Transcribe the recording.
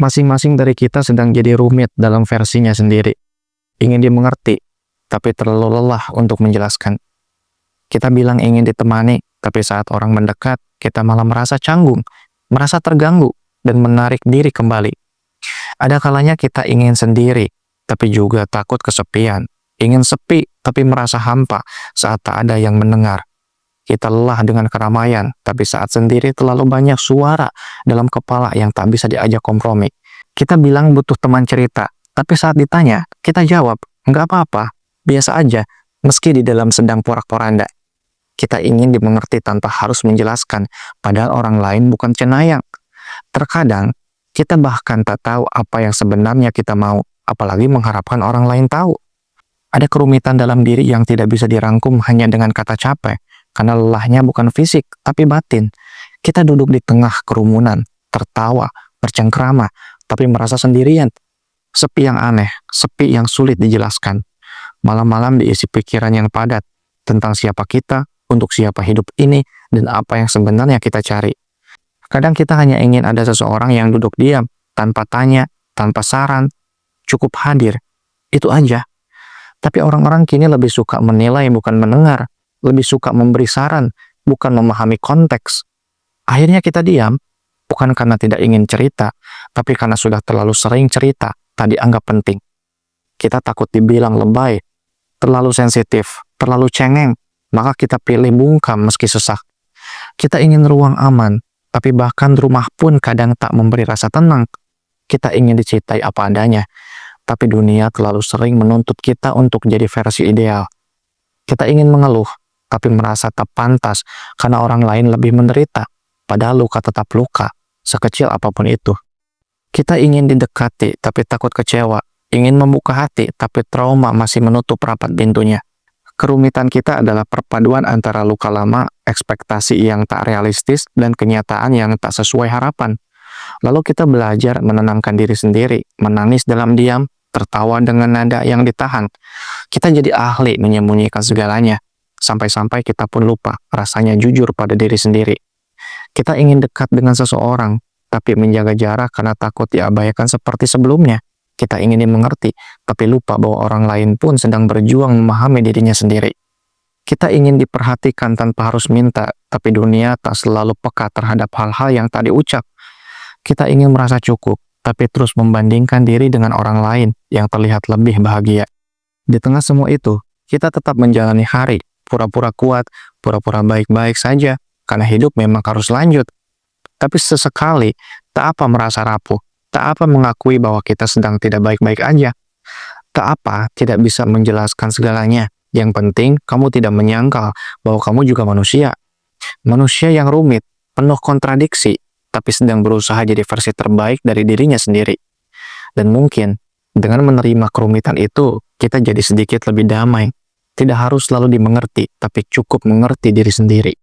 Masing-masing dari kita sedang jadi rumit dalam versinya sendiri. Ingin dimengerti, tapi terlalu lelah untuk menjelaskan. Kita bilang ingin ditemani, tapi saat orang mendekat, kita malah merasa canggung, merasa terganggu, dan menarik diri kembali. Ada kalanya kita ingin sendiri, tapi juga takut kesepian. Ingin sepi, tapi merasa hampa saat tak ada yang mendengar. Kita lelah dengan keramaian, tapi saat sendiri terlalu banyak suara dalam kepala yang tak bisa diajak kompromi. Kita bilang butuh teman cerita, tapi saat ditanya, kita jawab, nggak apa-apa, biasa aja, meski di dalam sedang porak-poranda. Kita ingin dimengerti tanpa harus menjelaskan, padahal orang lain bukan cenayang. Terkadang, kita bahkan tak tahu apa yang sebenarnya kita mau, apalagi mengharapkan orang lain tahu. Ada kerumitan dalam diri yang tidak bisa dirangkum hanya dengan kata capek, karena lelahnya bukan fisik, tapi batin. Kita duduk di tengah kerumunan, tertawa, bercengkrama, tapi merasa sendirian. Sepi yang aneh, sepi yang sulit dijelaskan. Malam-malam diisi pikiran yang padat, tentang siapa kita, untuk siapa hidup ini, dan apa yang sebenarnya kita cari. Kadang kita hanya ingin ada seseorang yang duduk diam, tanpa tanya, tanpa saran, cukup hadir. Itu aja. Tapi orang-orang kini lebih suka menilai bukan mendengar, lebih suka memberi saran, bukan memahami konteks. Akhirnya kita diam, bukan karena tidak ingin cerita, tapi karena sudah terlalu sering cerita, tak dianggap penting. Kita takut dibilang lebay, terlalu sensitif, terlalu cengeng, maka kita pilih bungkam meski sesak. Kita ingin ruang aman, tapi bahkan rumah pun kadang tak memberi rasa tenang. Kita ingin dicintai apa adanya, tapi dunia terlalu sering menuntut kita untuk jadi versi ideal. Kita ingin mengeluh, tapi merasa tak pantas karena orang lain lebih menderita, padahal luka tetap luka, sekecil apapun itu. Kita ingin didekati, tapi takut kecewa. Ingin membuka hati, tapi trauma masih menutup rapat pintunya. Kerumitan kita adalah perpaduan antara luka lama, ekspektasi yang tak realistis, dan kenyataan yang tak sesuai harapan. Lalu kita belajar menenangkan diri sendiri, menangis dalam diam, tertawa dengan nada yang ditahan. Kita jadi ahli menyembunyikan segalanya, sampai-sampai kita pun lupa rasanya jujur pada diri sendiri. Kita ingin dekat dengan seseorang, tapi menjaga jarak karena takut diabaikan seperti sebelumnya. Kita ingin dimengerti, tapi lupa bahwa orang lain pun sedang berjuang memahami dirinya sendiri. Kita ingin diperhatikan tanpa harus minta, tapi dunia tak selalu peka terhadap hal-hal yang tak diucap. Kita ingin merasa cukup, tapi terus membandingkan diri dengan orang lain yang terlihat lebih bahagia. Di tengah semua itu, kita tetap menjalani hari, pura-pura kuat, pura-pura baik-baik saja, karena hidup memang harus lanjut. Tapi sesekali, tak apa merasa rapuh, tak apa mengakui bahwa kita sedang tidak baik-baik aja, tak apa tidak bisa menjelaskan segalanya. Yang penting, kamu tidak menyangkal bahwa kamu juga manusia. Manusia yang rumit, penuh kontradiksi, tapi sedang berusaha jadi versi terbaik dari dirinya sendiri. Dan mungkin, dengan menerima kerumitan itu, kita jadi sedikit lebih damai. Tidak harus selalu dimengerti, tapi cukup mengerti diri sendiri.